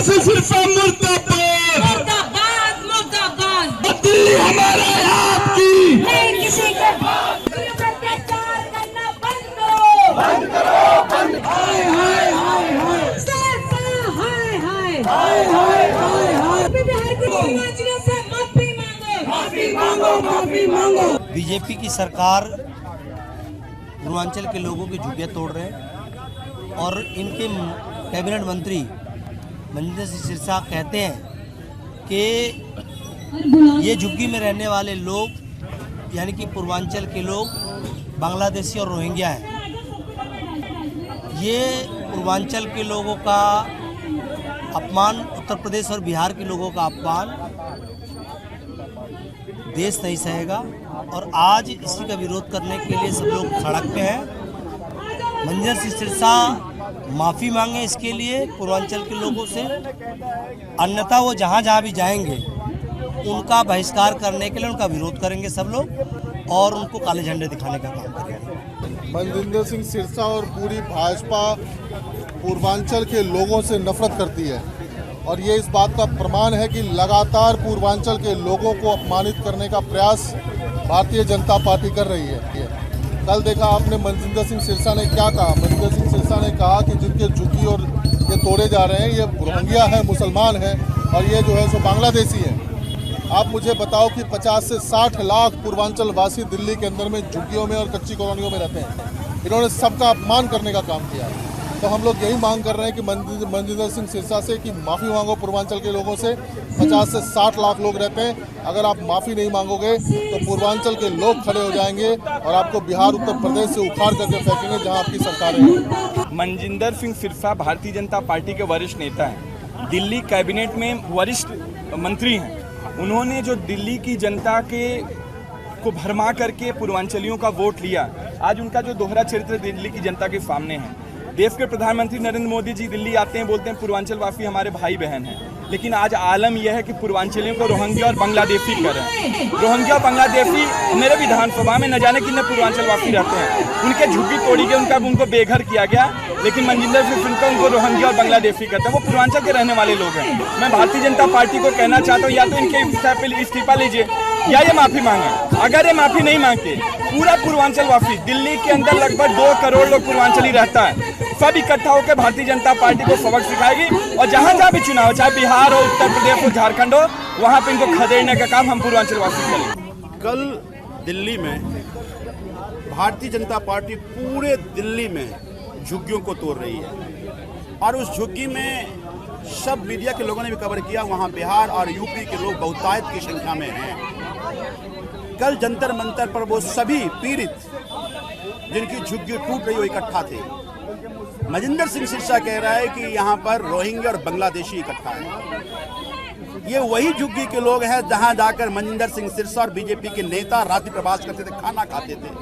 सिंह सिरसा मुर्दाबाद, मुर्दाबाद मुर्दाबाद। दिल्ली हमारा है आपकी, नहीं किसी के अत्याचार करना बंद करो, बंद करो, बंद। हाय हाय हाय हाय सिरसा, हाय हाय हाय हाय हाय हाय। बिहार के मुख्यमंत्री से माफी मांगो, माफी मांगो, माफी मांगो। बीजेपी की सरकार पूर्वांचल के लोगों की झुग्गियां तोड़ रहे हैं और इनके कैबिनेट मंत्री मनिंदर सिंह सिरसा कहते हैं कि ये झुग्गी में रहने वाले लोग यानी कि पूर्वांचल के लोग बांग्लादेशी और रोहिंग्या हैं। ये पूर्वांचल के लोगों का अपमान, उत्तर प्रदेश और बिहार के लोगों का अपमान देश नहीं सहेगा और आज इसी का विरोध करने के लिए सब लोग सड़क पे हैं। मनिंदर सिंह सिरसा माफ़ी मांगे इसके लिए पूर्वांचल के लोगों से, अन्यथा वो जहाँ जहाँ भी जाएंगे उनका बहिष्कार करने के लिए उनका विरोध करेंगे सब लोग और उनको काले झंडे दिखाने का काम करेंगे। मनिंदर सिंह सिरसा और पूरी भाजपा पूर्वांचल के लोगों से नफरत करती है और ये इस बात का प्रमाण है कि लगातार पूर्वांचल के लोगों को अपमानित करने का प्रयास भारतीय जनता पार्टी कर रही है। कल देखा आपने मनिंदर सिंह सिरसा ने क्या कहा। मनिंदर सिंह सिरसा ने कहा कि जिनके झुग्गी और ये तोड़े जा रहे हैं ये रोहिंग्या है, मुसलमान हैं और ये जो है सो बांग्लादेशी हैं। आप मुझे बताओ कि 50 से 60 लाख पूर्वांचल वासी दिल्ली के अंदर में झुग्गियों में और कच्ची कॉलोनियों में रहते हैं। इन्होंने सबका अपमान करने का काम किया है। तो हम लोग यही मांग कर रहे हैं कि मनिंदर सिंह सिरसा से कि माफ़ी मांगो पूर्वांचल के लोगों से। 50 से 60 लाख लोग रहते हैं, अगर आप माफ़ी नहीं मांगोगे तो पूर्वांचल के लोग खड़े हो जाएंगे और आपको बिहार उत्तर प्रदेश से उखाड़ करके फेंकेंगे जहां आपकी सरकार है। मनिंदर सिंह सिरसा भारतीय जनता पार्टी के वरिष्ठ नेता हैं, दिल्ली कैबिनेट में वरिष्ठ मंत्री हैं। उन्होंने जो दिल्ली की जनता को भरमा करके पूर्वांचलियों का वोट लिया, आज उनका जो दोहरा चरित्र दिल्ली की जनता के सामने है। देश के प्रधानमंत्री नरेंद्र मोदी जी दिल्ली आते हैं, बोलते हैं पूर्वांचल वासी हमारे भाई बहन हैं, लेकिन आज आलम यह है कि पूर्वांचलियों को रोहिंग्या और बांग्लादेशी कर रहे हैं। रोहिंग्या और बांग्लादेशी मेरे विधानसभा में न जाने कितने पूर्वांचल वासी रहते हैं, उनके झुग्गी तोड़ी गई, उनको बेघर किया गया, लेकिन मनिंदर सिंह सिरसा उनको रोहिंग्या और बांग्लादेशी करते हैं। वो पूर्वांचल के रहने वाले लोग हैं। मैं भारतीय जनता पार्टी को कहना चाहता हूँ या तो इनके इस्तीफा लीजिए या ये माफी मांगे। अगर ये माफी नहीं मांगते, पूरा पूर्वांचल वासी दिल्ली के अंदर लगभग 2 करोड़ लोग पूर्वांचली रहता है, सब इकट्ठा होकर भारतीय जनता पार्टी को सबक सिखाएगी और जहां जहां भी चुनाव, चाहे बिहार हो, उत्तर प्रदेश हो, झारखंड हो, वहां पे इनको खदेड़ने का काम हम पूर्वांचल वासी करेंगे। कल दिल्ली में भारतीय जनता पार्टी पूरे दिल्ली में झुग्गियों को तोड़ रही है और उस झुग्गी में सब मीडिया के लोगों ने भी कवर किया, वहां बिहार और यूपी के लोग बहुतायत की संख्या में हैं। कल जंतर मंतर पर वो सभी पीड़ित जिनकी झुग्गी टूट रही हो इकट्ठा थे। मनिंदर सिंह सिरसा कह रहा है कि यहाँ पर रोहिंग्या और बांग्लादेशी इकट्ठा है। ये वही झुग्गी के लोग हैं जहाँ जाकर मनिंदर सिंह सिरसा और बीजेपी के नेता रात्रि प्रवास करते थे, खाना खाते थे,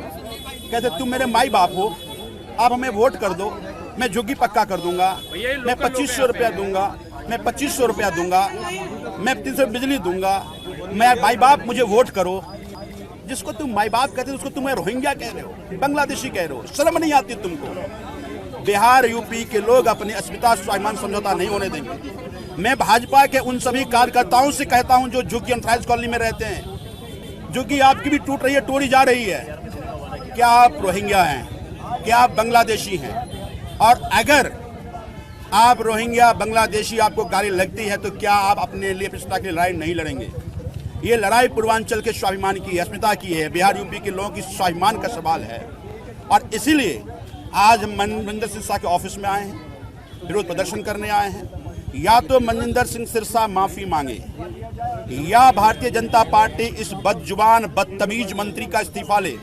कहते तुम मेरे माई बाप हो, आप हमें वोट कर दो, मैं झुग्गी पक्का कर दूंगा, मैं 2500 रुपया दूंगा, मैं 2500 रुपया दूंगा, मैं 300 बिजली दूंगा, मैं माई बाप मुझे वोट करो। जिसको तुम माई बाप कहते हो उसको तुम रोहिंग्या कह रहे हो, बांग्लादेशी कह रहे हो, शर्म नहीं आती तुमको। बिहार यूपी के लोग अपनी अस्मिता स्वाभिमान समझौता नहीं होने देंगे। मैं भाजपा के उन सभी कार्यकर्ताओं से कहता हूं जो झुग्गी एंथ्राइज कॉलोनी में रहते हैं, झुग्गी आपकी भी टूट रही है, तोड़ी जा रही है। क्या आप रोहिंग्या हैं? क्या आप बांग्लादेशी हैं? और अगर आप रोहिंग्या बांग्लादेशी आपको गाली लगती है तो क्या आप अपने लिए प्रतिष्ठा की लड़ाई नहीं लड़ेंगे? ये लड़ाई पूर्वांचल के स्वाभिमान की, अस्मिता की है, बिहार यूपी के लोगों की स्वाभिमान का सवाल है। और इसीलिए आज हम मनिंदर सिरसा के ऑफिस में आए हैं, विरोध प्रदर्शन करने आए हैं। या तो मनिंदर सिंह सिरसा माफी मांगे या भारतीय जनता पार्टी इस बदजुबान बदतमीज मंत्री का इस्तीफा ले।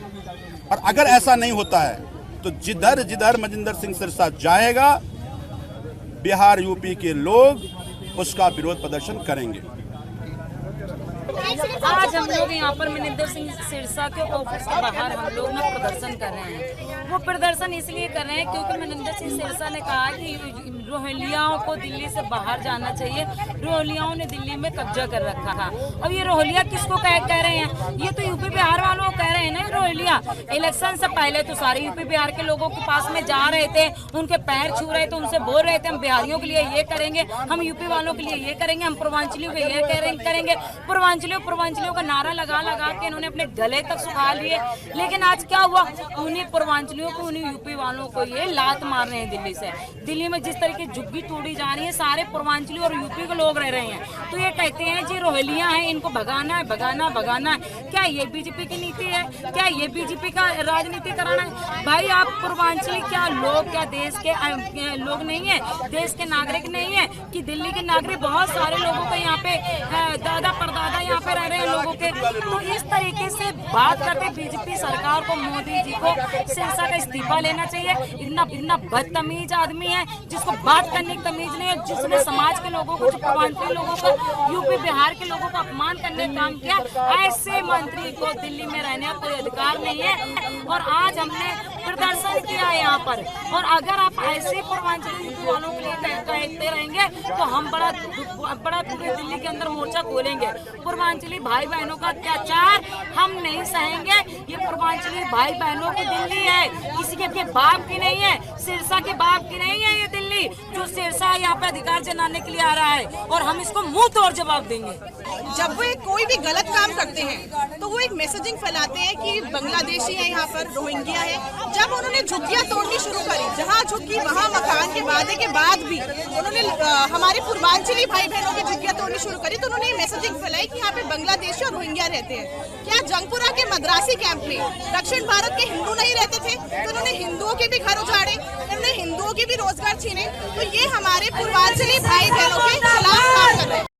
और अगर ऐसा नहीं होता है तो जिधर जिधर मनिंदर सिंह सिरसा जाएगा बिहार यूपी के लोग उसका विरोध प्रदर्शन करेंगे। आज हम लोग यहाँ पर मनिंदर सिंह सिरसा के ऑफिस के बाहर हम लोग ना प्रदर्शन कर रहे हैं। वो प्रदर्शन इसलिए कर रहे हैं क्योंकि मनिंदर सिंह सिरसा ने कहा कि रोहिंग्याओं को दिल्ली से बाहर जाना चाहिए। रोहिंग्याओं ने दिल्ली में कब्जा कर रखा था। अब ये रोहिंग्या किसको कह रहे हैं? ये तो यूपी बिहार वालों को कह रहे हैं ना रोहिंग्या। इलेक्शन से पहले तो सारे यूपी बिहार के लोगों के पास में जा रहे थे, उनके पैर छू रहे थे, उनसे बोल रहे थे हम बिहारियों के लिए ये करेंगे, हम यूपी वालों के लिए ये करेंगे, हम पूर्वांचलियों के ये करेंगे। पूर्वांचलियों का नारा लगा के इन्होंने अपने गले तक सुखा लिए। लेकिन आज क्या हुआ? उन्हीं पूर्वांचलियों को, उन्हीं यूपी वालों को ये लात मार रहे हैं दिल्ली से। दिल्ली में जिस तरीके झुग्गी तोड़ी जा रही है, सारे पूर्वांचली और यूपी के लोग रह रहे हैं। तो ये कहते हैं जी रोहिंग्या हैं, इनको भगाना है। क्या ये बीजेपी की नीति है? क्या ये बीजेपी का राजनीति कराना है? भाई आप पूर्वांचली क्या लोग, क्या देश के लोग नहीं है, देश के नागरिक नहीं है कि दिल्ली के नागरिक बहुत सारे लोगों को यहाँ पे दादा परदादा यहाँ पे रह रहे हैं लोगों के। तो इस तरीके से बात करते बीजेपी सरकार को, मोदी जी को सिरसा का इस्तीफा लेना चाहिए। इतना बदतमीज आदमी है जिसको बात करने की तमीज नहीं है, जिसने समाज के लोगों को, पूर्वांचल लोगों को, यूपी बिहार के लोगों को अपमान करने का काम किया। ऐसे मंत्री को दिल्ली में रहने का कोई अधिकार नहीं है। और आज हमने प्रदर्शन किया है यहाँ पर। और अगर आप ऐसे पूर्वांचल यूपी वालों के लिए कहते रहेंगे तो हम बड़ा पूरे दिल्ली के अंदर मोर्चा खोलेंगे। पूर्वांचली भाई बहनों का अत्याचार हम नहीं सहेंगे। ये पूर्वांचली भाई बहनों की दिल्ली है, किसी के बाप की नहीं है, सिरसा के बाप की नहीं है ये दिल्ली, जो सिरसा यहाँ पे अधिकार जनाने के लिए आ रहा है। और हम इसको मुंह तोड़ जवाब देंगे। जब वो कोई भी गलत काम करते हैं तो वो एक मैसेजिंग फैलाते हैं कि बांग्लादेशी है, यहाँ पर रोहिंग्या है। जब उन्होंने झुग्गियां तोड़नी शुरू करी, जहाँ झुग्गी वहाँ मकान के वादे के बाद भी उन्होंने हमारे पूर्वांचली भाई बहनों की झुग्गियां तोड़नी शुरू करी, तो उन्होंने मैसेजिंग फैलाई कि यहाँ पे बांग्लादेशी और रोहिंग्या रहते हैं। क्या जंगपुरा के मद्रासी कैंप में दक्षिण भारत के हिंदू नहीं रहते थे? तो उन्होंने हिंदुओं के भी घर उजाड़े, उन्होंने हिंदुओं के भी रोजगार छीने। तो ये हमारे पूर्वांचली भाई बहनों के खिलाफ काम कर रहे हैं।